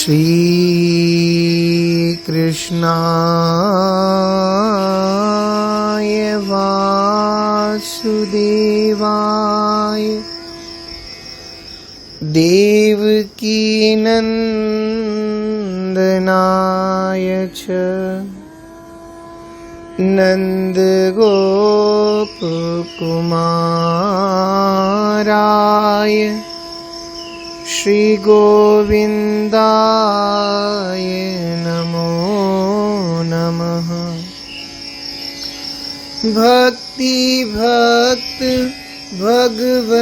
श्री कृष्णाय वासुदेवाय देवकी नंदनाय च नंदगोपकुमाराय श्री गोविंदाय नमो नमः। भक्ति भक्त भगवंत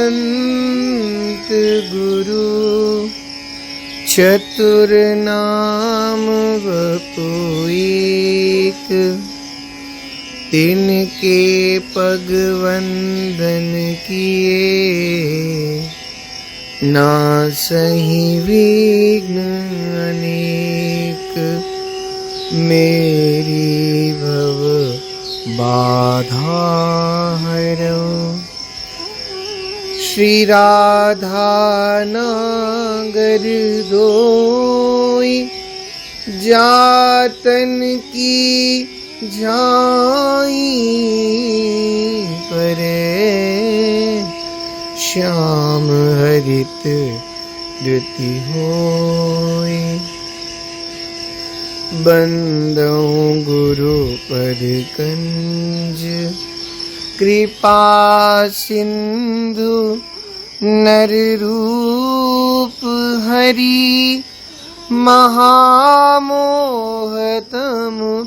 गुरु चतुर नाम वपु एक, तिनके पग वंदन किए नासहि विघ्न अनेक। मेरी भव बाधा हरो श्री राधा नागर दोई, जातन की जाई परे श्याम हरित द्युति होय। बंदो गुरु पद कंज कृपा सिंधु नर रूप हरि महामोहतम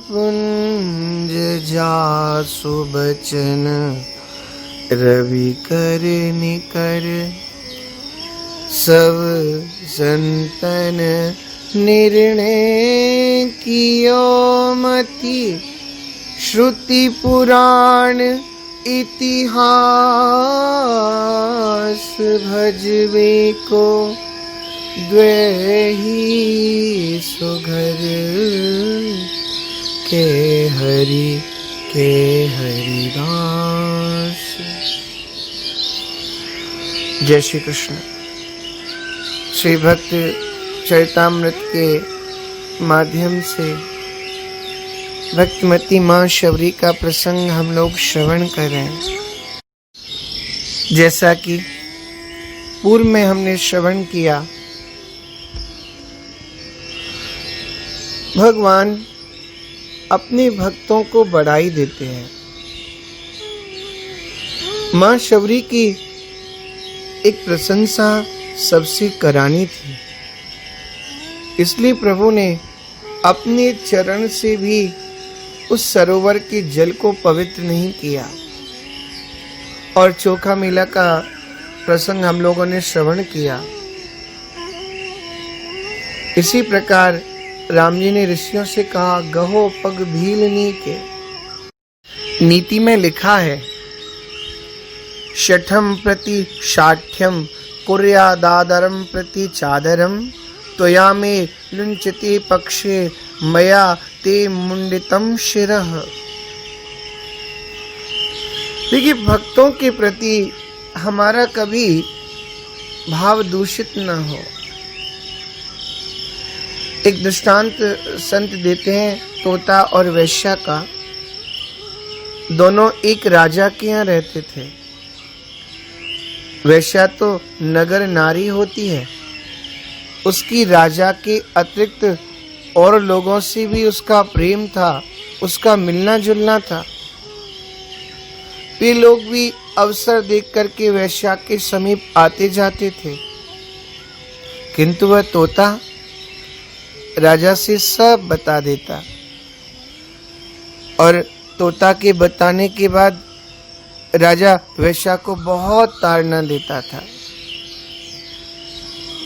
पुंज जासु बचन रवि कर निकर। सब संतन निर्णय कियो मति, श्रुति पुराण इतिहास भजवे को द्वेही सुघर के हरिदास। जय श्री कृष्ण। श्री भक्त चरितामृत के माध्यम से भक्तिमती माँ शबरी का प्रसंग हम लोग श्रवण कर रहे हैं। जैसा कि पूर्व में हमने श्रवण किया, भगवान अपने भक्तों को बढ़ाई देते हैं। माँ शबरी की एक प्रशंसा सबसे करानी थी, इसलिए प्रभु ने अपने चरण से भी उस सरोवर के जल को पवित्र नहीं किया। और चोखा मेला का प्रसंग हम लोगों ने श्रवण किया। इसी प्रकार राम जी ने ऋषियों से कहा, गहो पग भीलनी के। नीति में लिखा है, शठम प्रति शाठ्यम कुर्यादादरम प्रति चादरम, त्वया में लुंचते पक्षे मया ते मुंडितम शिरः। देखिए, भक्तों के प्रति हमारा कभी भाव दूषित न हो। एक दृष्टांत संत देते हैं तोता और वैश्या का। दोनों एक राजा के यहाँ रहते थे। वैश्या तो नगर नारी होती है, उसकी राजा के अतिरिक्त और लोगों से भी उसका प्रेम था, उसका मिलना जुलना था। वे लोग भी अवसर देख करके वैश्या के समीप आते जाते थे, किंतु वह तोता राजा से सब बता देता। और तोता के बताने के बाद राजा वैश्या को बहुत ताड़ना देता था।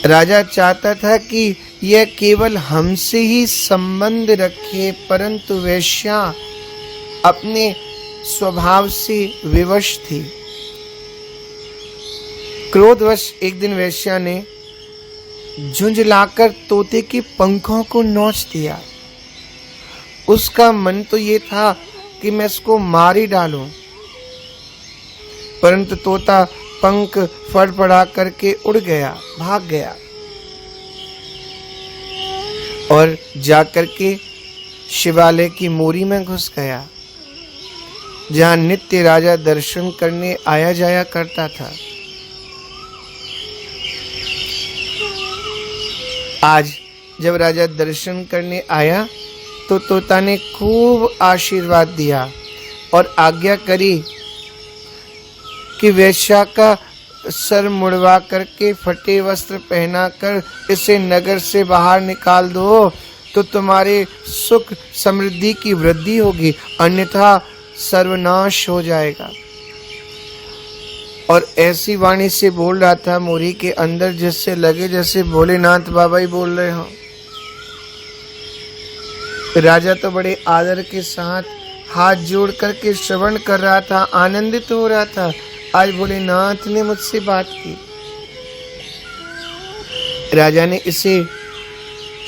राजा चाहता था कि यह केवल हमसे ही संबंध रखे, परंतु वैश्या अपने स्वभाव से विवश थी। क्रोधवश एक दिन वैश्या ने झुंझलाकर तोते के पंखों को नोच दिया। उसका मन तो ये था कि मैं इसको मार ही डालूं, परंतु तोता पंख फड़फड़ा करके उड़ गया, भाग गया। और जाकर के शिवालय की मोरी में घुस गया, जहां नित्य राजा दर्शन करने आया जाया करता था। आज जब राजा दर्शन करने आया तो तोता ने खूब आशीर्वाद दिया और आज्ञा करी कि वेश्या का सर मुड़वा करके फटे वस्त्र पहनाकर इसे नगर से बाहर निकाल दो, तो तुम्हारे सुख समृद्धि की वृद्धि होगी, अन्यथा सर्वनाश हो जाएगा। और ऐसी वाणी से बोल रहा था मोरी के अंदर, जिससे लगे जैसे भोलेनाथ बाबा ही बोल रहे हो। राजा तो बड़े आदर के साथ हाथ जोड़ करके श्रवण कर रहा था, आनंदित हो रहा था। आज भोलेनाथ ने मुझसे बात की। राजा ने इसे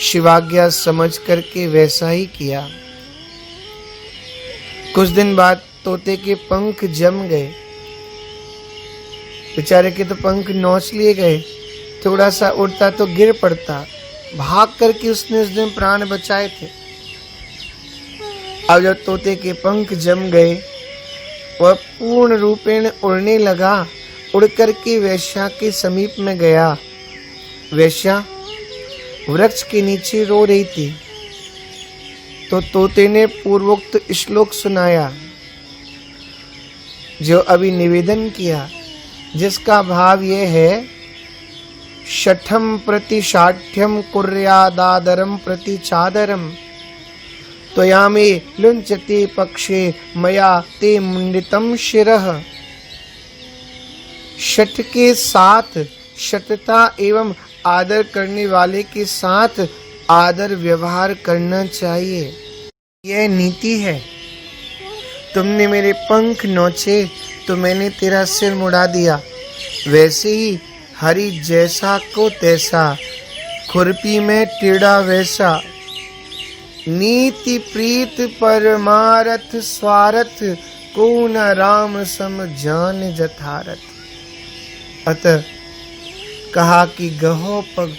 शिवाज्ञा समझ करके वैसा ही किया। कुछ दिन बाद तोते के पंख जम गए, बेचारे के तो पंख नोच लिए गए। थोड़ा सा उड़ता तो गिर पड़ता, भाग करके उसने उस दिन प्राण बचाए थे। अब जब तोते के पंख जम गए, वह पूर्ण रूपेण उड़ने लगा। उड़ करके वेश्या के समीप में गया। वेश्या वृक्ष के नीचे रो रही थी, तो तोते ने पूर्वोक्त श्लोक सुनाया, जो अभी निवेदन किया, जिसका भाव ये है, शठम प्रति शाठ्यम कुर्यादादरम प्रति चादरम त्वया मे लुंचते पक्षे मया ते मुंडितम शिरः। शठ के साथ शठता एवं आदर करने वाले के साथ आदर व्यवहार करना चाहिए, यह नीति है। तुमने मेरे पंख नोचे तो मैंने तेरा सिर मुड़ा दिया, वैसे ही हरि जैसा को तैसा, खुरपी में टेढ़ा वैसा। नीति प्रीत परमारथ स्वार्थ, को न राम सम जान जथारथ। अतः कहा कि गहो पग,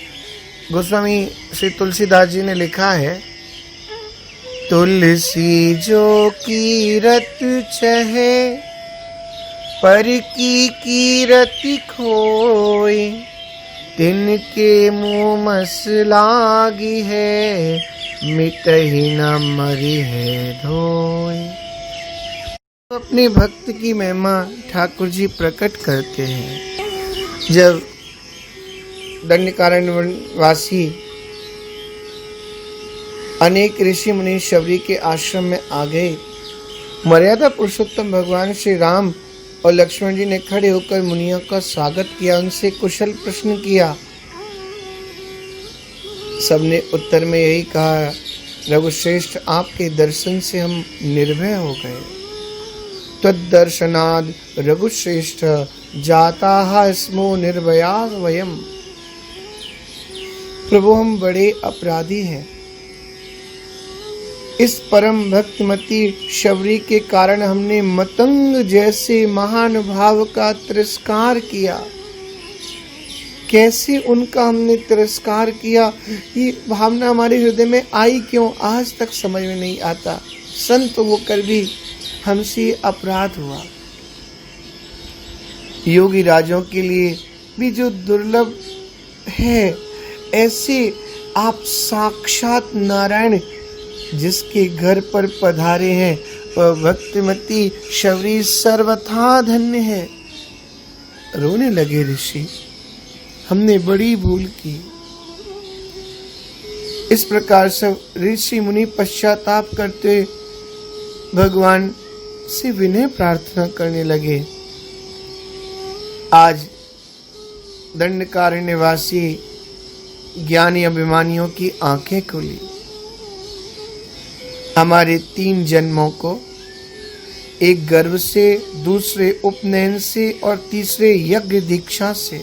गोस्वामी श्री तुलसीदास जी ने लिखा है, तुलसी जो कीरत चहे पर की कीरत खोई, तिनके मुँह मस लागी है, मिटहि न मरी है धोई। अपने भक्त की महिमा ठाकुर जी प्रकट करते हैं। जब दंडकारण्यवासी अनेक ऋषि मुनि शबरी के आश्रम में आ गए, मर्यादा पुरुषोत्तम भगवान श्री राम और लक्ष्मण जी ने खड़े होकर मुनियों का स्वागत किया, उनसे कुशल प्रश्न किया। सबने उत्तर में यही कहा, रघुश्रेष्ठ आपके दर्शन से हम निर्भय हो गए। तद्दर्शनाद रघुश्रेष्ठ जाता स्मो निर्भया वयम। प्रभु हम बड़े अपराधी हैं, इस परम भक्तिमती शबरी के कारण हमने मतंग जैसे महानुभाव का तिरस्कार किया। कैसे उनका हमने तिरस्कार किया, ये भावना हमारे हृदय में आई क्यों, आज तक समझ में नहीं आता। संत होकर भी हमसे अपराध हुआ। योगी राजों के लिए भी जो दुर्लभ है, ऐसे आप साक्षात नारायण जिसके घर पर पधारे हैं, वह भक्तिमती शबरी सर्वथा धन्य है। रोने लगे ऋषि, हमने बड़ी भूल की। इस प्रकार से ऋषि मुनि पश्चाताप करते भगवान से विनय प्रार्थना करने लगे। आज दंडकारण्यवासी ज्ञानी अभिमानियों की आंखें खुली। हमारे 3 जन्मों को, एक गर्भ से, दूसरे उपनयन से और तीसरे यज्ञ दीक्षा से,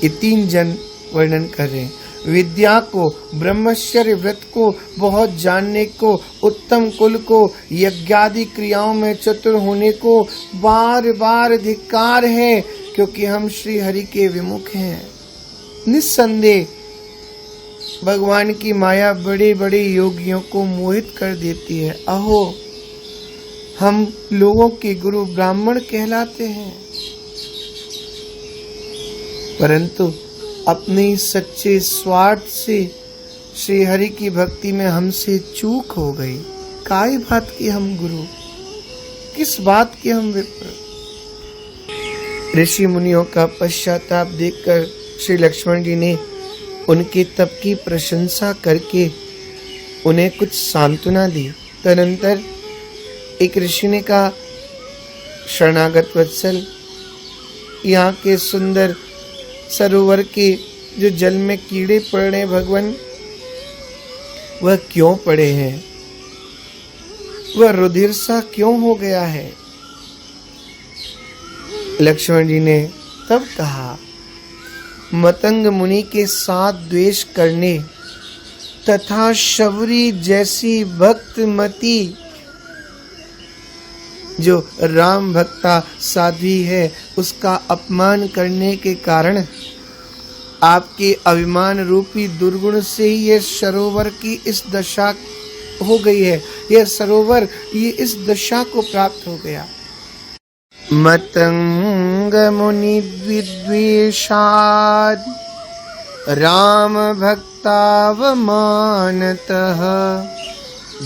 ये 3 जन्म वर्णन कर रहे हैं। विद्या को, ब्रह्मचर्य व्रत को, बहुत जानने को, उत्तम कुल को, यज्ञादि क्रियाओं में चतुर होने को बार बार धिक्कार है, क्योंकि हम श्री हरि के विमुख हैं। निस्संदेह भगवान की माया बड़े बड़े योगियों को मोहित कर देती है। अहो, हम लोगों के गुरु ब्राह्मण कहलाते हैं, परंतु अपने सच्चे स्वार्थ से श्री हरि की भक्ति में हमसे चूक हो गई। काय बात की हम गुरु, किस बात के हम विप्र। ऋषि मुनियों का पश्चाताप देखकर श्री लक्ष्मण जी ने उनके तप की प्रशंसा करके उन्हें कुछ सांत्वना दी। तदनंतर एक ऋषि ने कहा, शरणागत वत्सल, यहाँ के सुंदर सरोवर के जो जल में कीड़े पड़ रहे भगवान, वह क्यों पड़े हैं? वह रुधिर सा क्यों हो गया है? लक्ष्मण जी ने तब कहा, मतंग मुनि के साथ द्वेष करने तथा शबरी जैसी भक्तमती जो राम भक्ता साध्वी है उसका अपमान करने के कारण आपके अभिमान रूपी दुर्गुण से ही यह सरोवर की इस दशा हो गई है। यह सरोवर ये इस दशा को प्राप्त हो गया। मतंग मुनि विद्वेषात् राम भक्तावमानतः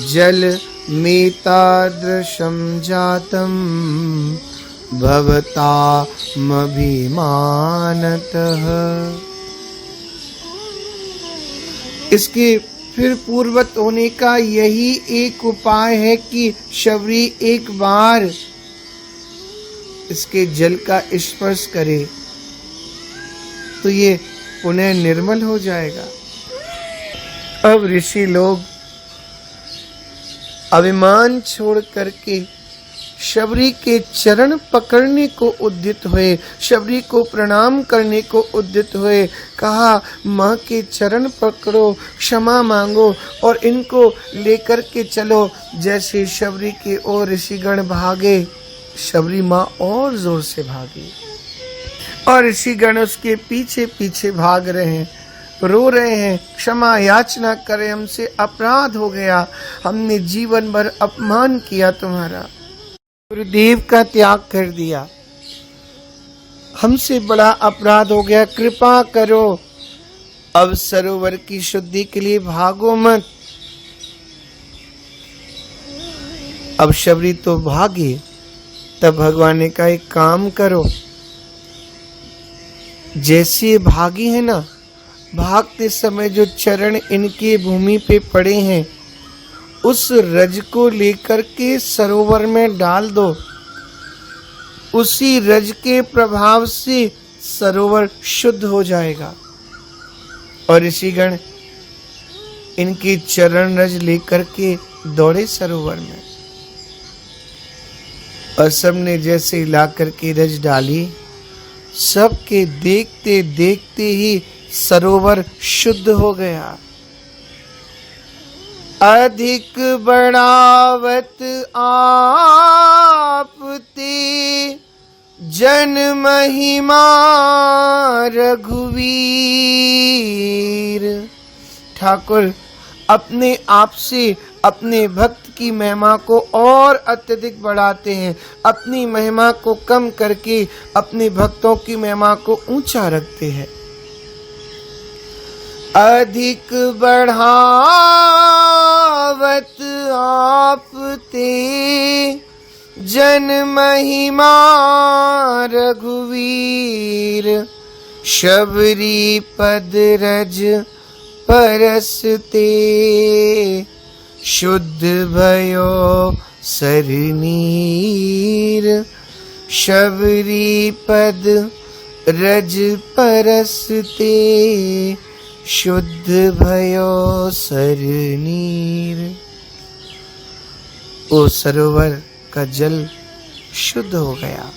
जल मेतादृशं जातं भवतामभिमानतः। इसके फिर पूर्वत होने का यही एक उपाय है कि शबरी एक बार इसके जल का स्पर्श करे तो ये पुनः निर्मल हो जाएगा। अब ऋषि लोग अभिमान छोड़ करके शबरी के चरण पकड़ने को उद्यत हुए, शबरी को प्रणाम करने को उद्यत हुए। कहा, माँ के चरण पकड़ो, क्षमा मांगो और इनको लेकर के चलो। जैसे शबरी के ओर ऋषिगण भागे, शबरी माँ और जोर से भागी और ऋषिगण उसके पीछे पीछे भाग रहे हैं, रो रहे हैं, क्षमा याचना करें, हमसे अपराध हो गया, हमने जीवन भर अपमान किया तुम्हारा, गुरुदेव का त्याग कर दिया, हमसे बड़ा अपराध हो गया, कृपा करो, अब सरोवर की शुद्धि के लिए भागो मत। अब शबरी तो भागी। तब भगवान ने कहा, एक काम करो, जैसे भागी है ना, भागते समय जो चरण इनके भूमि पे पड़े हैं उस रज को लेकर के सरोवर में डाल दो। उसी रज के प्रभाव से सरोवर शुद्ध हो जाएगा। और ऋषिगण इनके चरण रज लेकर के दौड़े सरोवर में और सबने जैसे ला करके रज डाली, सबके देखते देखते ही सरोवर शुद्ध हो गया। अधिक बढ़ावत आपते जन महिमा रघुवीर। ठाकुर अपने आप से अपने भक्त की महिमा को और अत्यधिक बढ़ाते हैं, अपनी महिमा को कम करके अपने भक्तों की महिमा को ऊंचा रखते हैं। अधिक बढ़ावत आपते जन महिमा रघुवीर। शबरी पद रज परसते शुद्ध भयो सरनीर। शबरी पद रज परसते शुद्ध भयो सरनीर। ओ सरोवर का जल शुद्ध हो गया।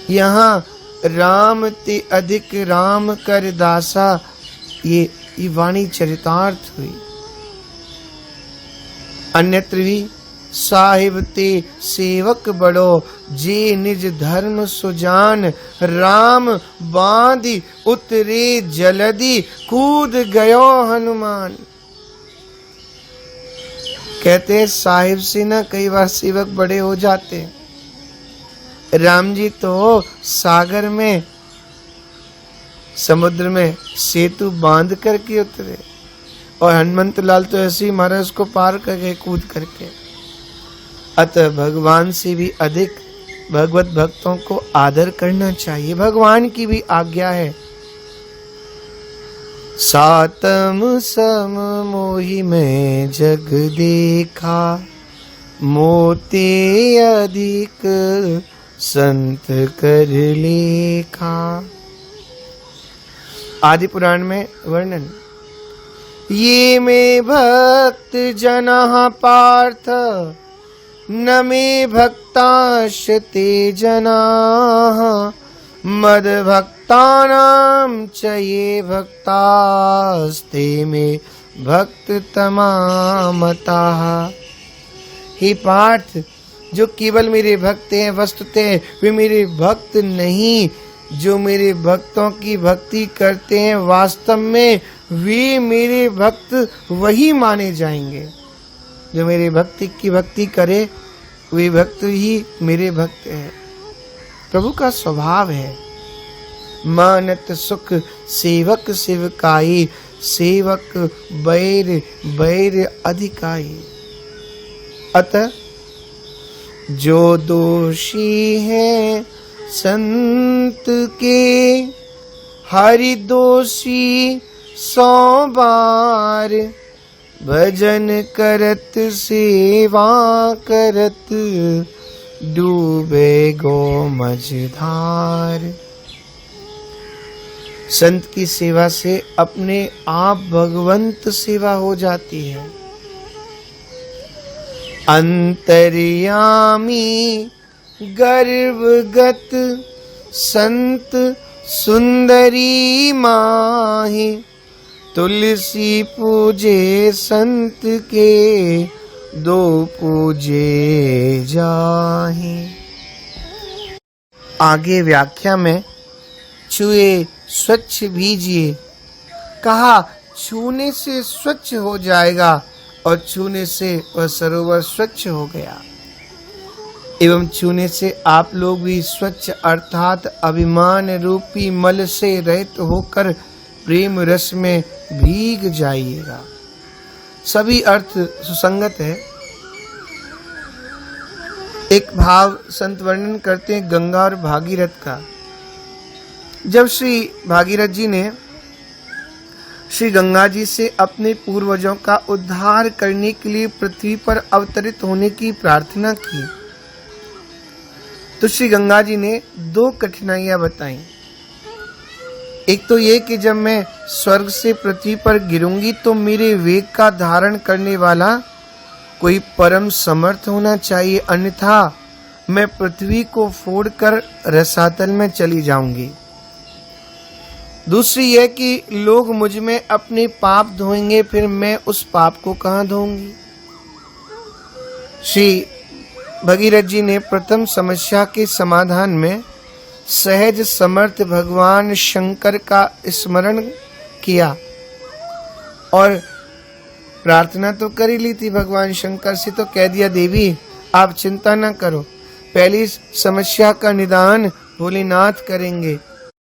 यहाँ राम ते अधिक राम कर दासा, ये वाणी चरितार्थ हुई। अन्यत्र भी साहिब ते सेवक बड़ो, जे निज धर्म सुजान, राम बांधी उतरे जलधि, कूद गयो हनुमान। कहते हैं साहिब से ना कई बार सेवक बड़े हो जाते हैं। राम जी तो सागर में, समुद्र में सेतु बांध करके उतरे, और हनुमंत लाल तो ऐसे ही महाराज को पार कर गए कूद करके। अतः भगवान से भी अधिक भगवत भक्तों को आदर करना चाहिए, भगवान की भी आज्ञा है। सातम सम मोहि में जग देखा, मोते अधिक संत कर लेखा। आदि पुराण में वर्णन, ये में भक्त जना पार्थ, न मे भक्ताश्ते जना, मद भक्तानां च ये भक्तास्ते में भक्त तमामताः। हे पार्थ, जो केवल मेरे भक्त हैं वस्तुतः वे मेरे भक्त नहीं, जो मेरे भक्तों की भक्ति करते हैं वास्तव में वे मेरे भक्त वही माने जाएंगे। जो मेरे भक्ति की भक्ति करे वे भक्त ही मेरे भक्त हैं। प्रभु का स्वभाव है, मानत सुख सेवक सेवकाई, सेवक बैर बैर अधिकाई। अतः जो दोषी हैं संत के, हरि दोषी 100 बार, भजन करत सेवा करत, डूबे गो मझधार। संत की सेवा से अपने आप भगवंत सेवा हो जाती है। अंतर्यामी गर्भगत संत सुंदरी माही, तुलसी पूजे संत के, दो पूजे जाहि। आगे व्याख्या में छुए स्वच्छ भीजिए, कहा छूने से स्वच्छ हो जाएगा, और छूने से वह सरोवर स्वच्छ हो गया। एवं छूने से आप लोग भी स्वच्छ अर्थात अभिमान रूपी मल से रहित होकर प्रेम रस में भीग जाइएगा। सभी अर्थ सुसंगत है। एक भाव संत वर्णन करते हैं गंगा और भागीरथ का। जब श्री भागीरथ जी ने श्री गंगा जी से अपने पूर्वजों का उद्धार करने के लिए पृथ्वी पर अवतरित होने की प्रार्थना की, तो श्री गंगा जी ने 2 कठिनाइयां बताई। एक तो ये कि जब मैं स्वर्ग से पृथ्वी पर गिरूंगी तो मेरे वेग का धारण करने वाला कोई परम समर्थ होना चाहिए, अन्यथा मैं पृथ्वी को फोड़कर रसातल में चली जाऊंगी। दूसरी यह कि लोग मुझ में अपने पाप धोएंगे, फिर मैं उस पाप को कहां धोऊंगी। श्री भगीरथ जी ने प्रथम समस्या के समाधान में सहज समर्थ भगवान शंकर का स्मरण किया और प्रार्थना तो कर ही ली थी भगवान शंकर से, तो कह दिया देवी आप चिंता न करो, पहली समस्या का निदान भोलेनाथ करेंगे।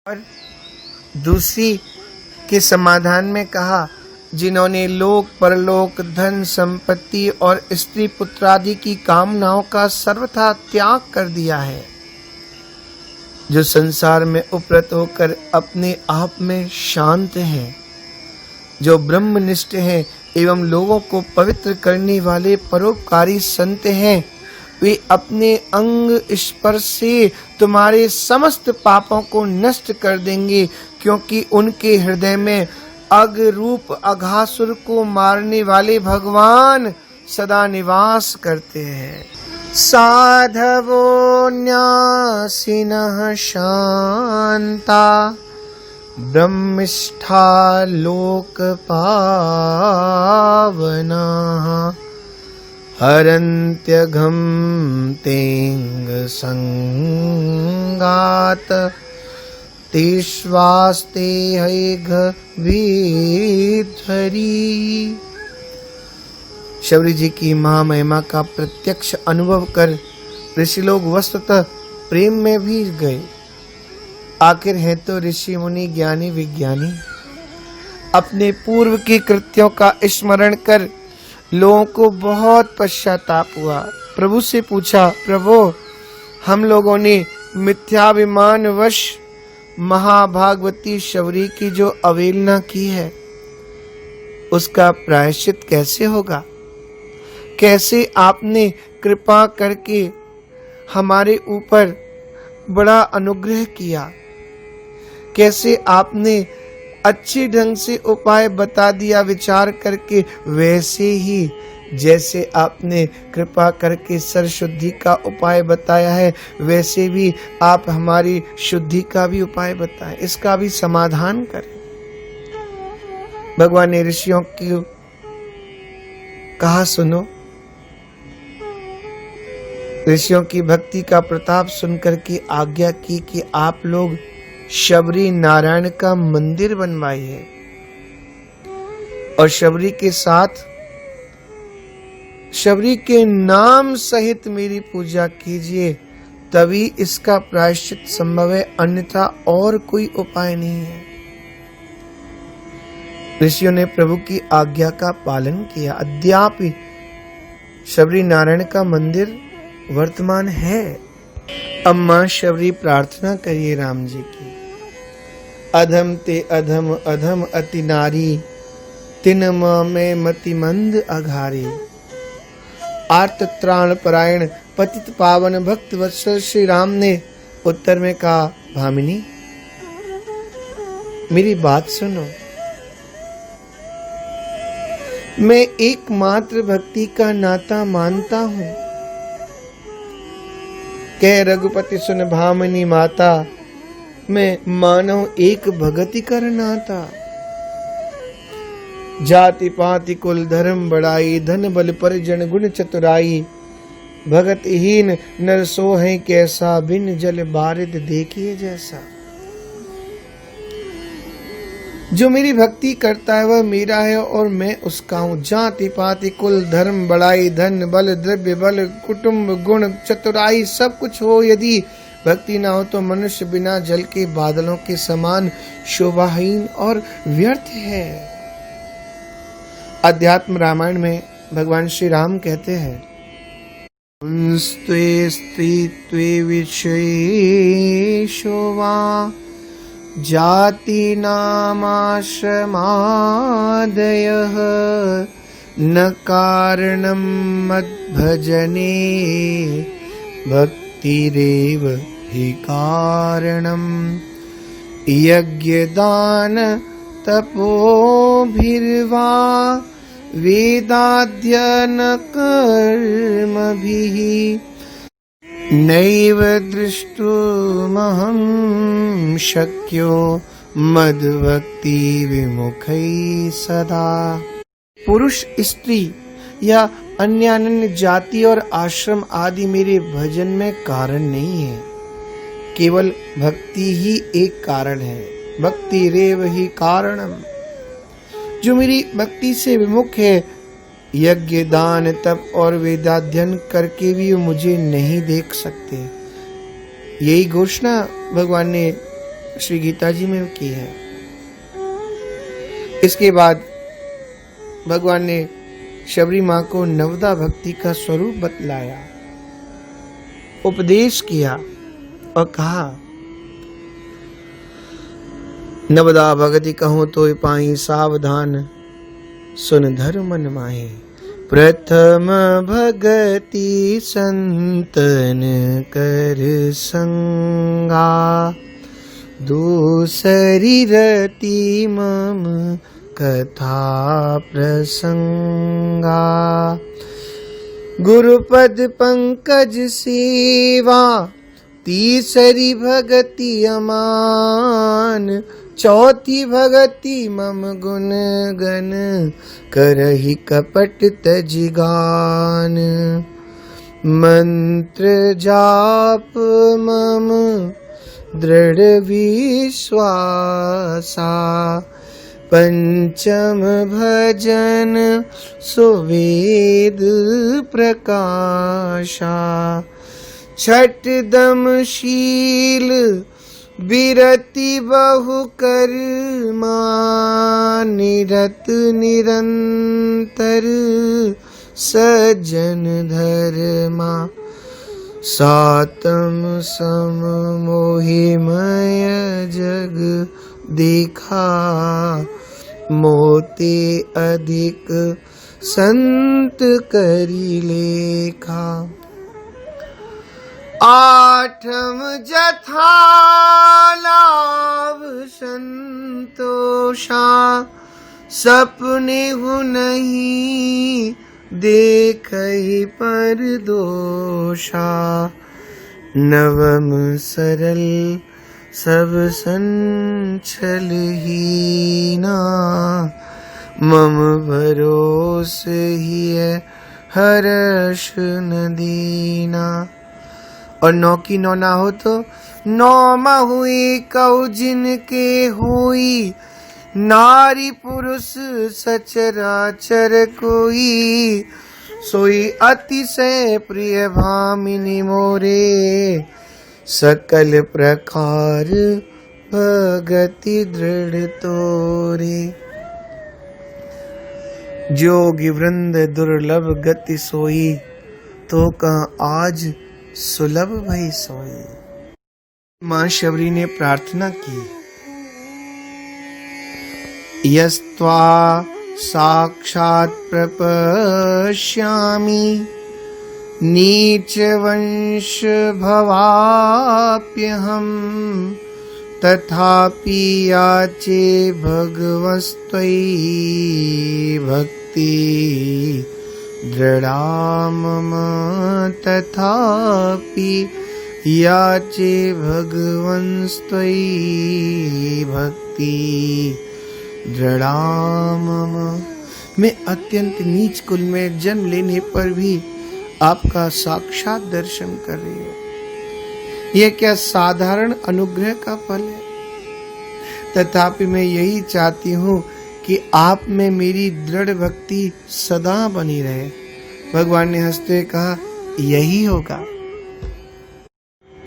और दूसरी के समाधान में कहा जिन्होंने लोक परलोक धन संपत्ति और स्त्री पुत्र आदि की कामनाओं का सर्वथा त्याग कर दिया है, जो संसार में उपरत होकर अपने आप में शांत हैं, जो ब्रह्मनिष्ठ हैं एवं लोगों को पवित्र करने वाले परोपकारी संत हैं, वे अपने अंग स्पर्श से तुम्हारे समस्त पापों को नष्ट कर देंगे, क्योंकि उनके हृदय में अग रूप अघासुर को मारने वाले भगवान सदा निवास करते हैं। साधवो न्यासिनः शांता, ब्रह्मिष्ठा लोक पावनाः, हरन्त्यघं तेंग संगात तेष्वास्ते हैघ भीधरी। शबरी जी की महामहिमा का प्रत्यक्ष अनुभव कर ऋषि लोग वस्तुतः प्रेम में भी गए। आखिर है तो ऋषि मुनि ज्ञानी विज्ञानी। अपने पूर्व के कृत्यों का स्मरण कर लोगों को बहुत पश्चाताप हुआ। प्रभु से पूछा, प्रभु हम लोगों ने मिथ्याभिमानवश महाभागवती शबरी की जो अवहेलना की है उसका प्रायश्चित कैसे होगा? कैसे आपने कृपा करके हमारे ऊपर बड़ा अनुग्रह किया, कैसे आपने अच्छे ढंग से उपाय बता दिया विचार करके, वैसे ही जैसे आपने कृपा करके सरशुद्धि का उपाय बताया है वैसे भी आप हमारी शुद्धि का भी उपाय बताएं, इसका भी समाधान करें। भगवान ने ऋषियों की कहा सुनो। ऋषियों की भक्ति का प्रताप सुनकर के आज्ञा की कि आप लोग शबरी नारायण का मंदिर बनवाइए और शबरी के साथ शबरी के नाम सहित मेरी पूजा कीजिए, तभी इसका प्रायश्चित संभव है, अन्यथा और कोई उपाय नहीं है। ऋषियों ने प्रभु की आज्ञा का पालन किया। अद्यापि शबरी नारायण का मंदिर वर्तमान है। अब मां शबरी प्रार्थना करिए राम जी की। अधम ते अधम अधम अति नारी, तिन में मति मंद अघारी। आर्त त्राण परायण पतित पावन भक्त वत्सल श्री राम ने उत्तर में कहा, भामिनी मेरी बात सुनो। मैं एकमात्र भक्ति का नाता मानता हूं। कह रघुपति सुन भामिनी माता, मैं मानव एक भगति कर नाता। जाति पाति कुल धर्म बड़ाई, धन बल परिजन गुण चतुराई। भगतहीन नर सो है कैसा, बिन जल बारिद देखिए जैसा। जो मेरी भक्ति करता है वह मेरा है और मैं उसका हूँ। जाति पाति कुल धर्म बड़ाई, धन बल द्रव्य बल कुटुंब गुण चतुराई सब कुछ हो, यदि भक्ति ना हो तो मनुष्य बिना जल के बादलों के समान शोभाहीन और व्यर्थ है। अध्यात्म रामायण में भगवान श्री राम कहते हैं, स्त्वे स्त्रीत्वे विशेषो वा जाति नामाश्रमादयः न कारणं मद्भजने भक्तिरेव हि कारणम्। यज्ञदान तपोभिर्वा वेदाध्ययन कर्मभिः नैव दृष्टुमहं शक्यो मद्भक्ति विमुखै सदा। पुरुष स्त्री या अन्य अन्य जाति और आश्रम आदि मेरे भजन में कारण नहीं है, केवल भक्ति ही एक कारण है। भक्ति रेव ही कारणम। जो मेरी भक्ति से विमुख है, यज्ञ दान तप और वेदाध्ययन करके भी मुझे नहीं देख सकते। यही घोषणा भगवान ने श्री गीता जी में की है। इसके बाद भगवान ने शबरी मां को नवदा भक्ति का स्वरूप बतलाया, उपदेश किया और कहा, नवदा भगति कहूं तो पाई सावधान, सुन धर्म मन माहे। प्रथम भगति संतन कर संगा, दूसरी रति मम कथा प्रसंगा। गुरुपद पंकज सेवा, तीसरी भगति अमान। चौथी भगति मम गुण गन, करहि कपट तजि गान। मंत्र जाप मम दृढ़ विश्वासा, पंचम भजन सुवेद प्रकाशा। छठ दम शील बिरति बहु कर्मा, निरत निरंतर सज्जन धर्मा। सातम सम मोहिमय जग देखा, मोते अधिक संत करी लेखा। आठम जथा लाभ संतोषा, सपने हु नहीं देखहि पर दोषा। नवम सरल सब संचल हीना, मम भरोस हिय हर्ष न दीना। और 9 की 9 ना हो तो 9 हुई कऊ जिनके हुई, नारी पुरुष सचराचर कोई। सोई अतिशय प्रिय भामिनी मोरे, सकल प्रकार भगति दृढ़ तोरे। जोगी वृंद दुर्लभ गति सोई, तो कहाँ आज सुलभ भई सोई। मां शबरी ने प्रार्थना की, यस्त्वा साक्षात् प्रपश्यामि, नीच वंश भवाप्यहम्। तथापि याचे भगवस्त्वयि भक्ति दृढ़ा मम। तथापि याचे भगवंस्त्वयि भक्ति दृढ़ा मम। मैं अत्यंत नीच कुल में जन्म लेने पर भी आपका साक्षात दर्शन कर रही हूँ। यह क्या साधारण अनुग्रह का फल है? तथापि मैं यही चाहती हूँ कि आप में मेरी दृढ़ भक्ति सदा बनी रहे। भगवान ने हंसते कहा, यही होगा।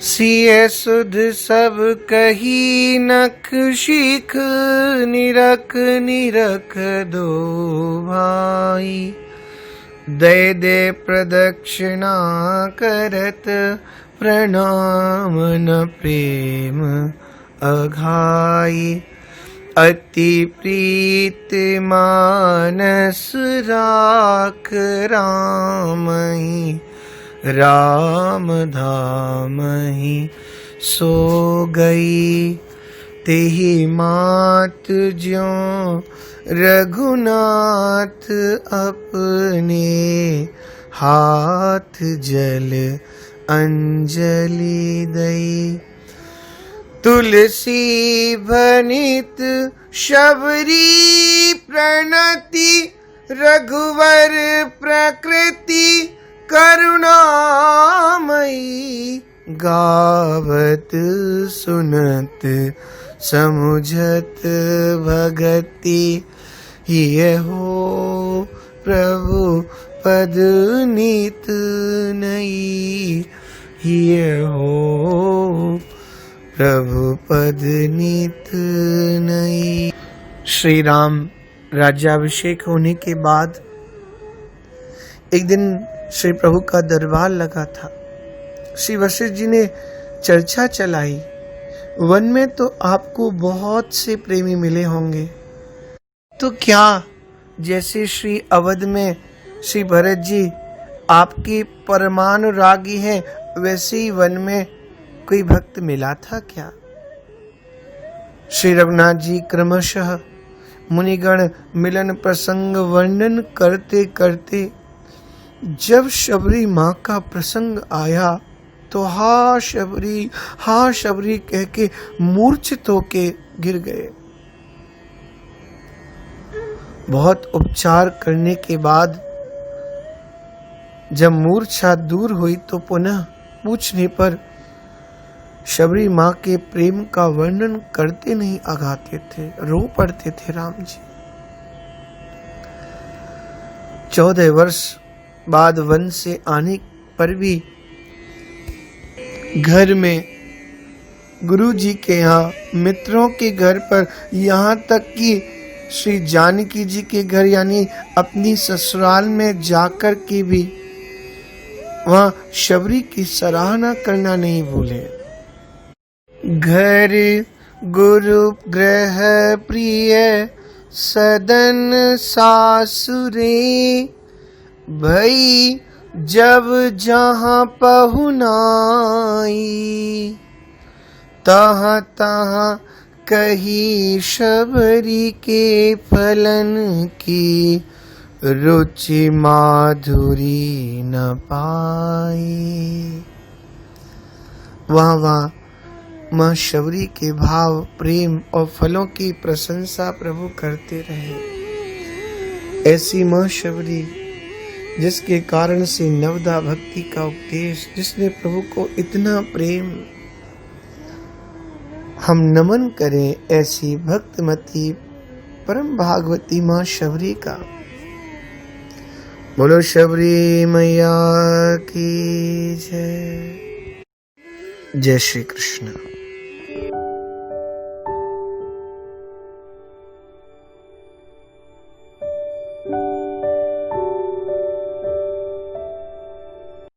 सिय सुध सब कही नख शिख, निरख निरख दो भाई। दे दे प्रदक्षिणा करत, प्रणाम न प्रेम अघाई। अति प्रीत मानस राख रामहि, राम धाम ही सो गई। तेहि मात ज्यों रघुनाथ अपने, हाथ जल अंजलि दई। तुलसी भनित शबरी प्रणति, रघुवर प्रकृति करुणामयी। गावत सुनत समुझत भगति, ये हो प्रभु पद नीत नई। ये हो प्रभु पद नीत नई। श्री राम राज्याभिषेक होने के बाद एक दिन श्री प्रभु का दरबार लगा था। श्री वशिष्ठ जी ने चर्चा चलाई, वन में तो आपको बहुत से प्रेमी मिले होंगे, तो क्या जैसे श्री अवध में श्री भरत जी आपके परमानुरागी हैं, वैसे ही वन में कोई भक्त मिला था क्या? श्री रघुनाथ जी क्रमशः मुनिगण मिलन प्रसंग वर्णन करते करते जब शबरी माँ का प्रसंग आया तो हा शबरी कह के मूर्छित होके गिर गए। बहुत उपचार करने के बाद जब मूर्छा दूर हुई तो पुनः पूछने पर शबरी माँ के प्रेम का वर्णन करते नहीं आगाते थे, रो पड़ते थे राम जी। 14 वर्ष बाद वन से आने पर भी घर में, गुरु जी के यहाँ, मित्रों के घर पर, यहाँ तक कि श्री जानकी जी के घर यानी अपनी ससुराल में जाकर के भी वहां शबरी की सराहना करना नहीं भूले। घर गुरु ग्रह प्रिय सदन सासुरे, भई जब जहाँ पहुनाई, तहाँ तहाँ कही शबरी के फलन की, रुचि माधुरी न पाई। वहाँ माँ शबरी के भाव, प्रेम और फलों की प्रशंसा प्रभु करते रहे। ऐसी माँ शबरी जिसके कारण से नवदा भक्ति का उपदेश, जिसने प्रभु को इतना प्रेम, हम नमन करें ऐसी भक्तमती परम भागवती माँ शबरी का। बोलो शबरी मैया की जय। जय श्री कृष्ण।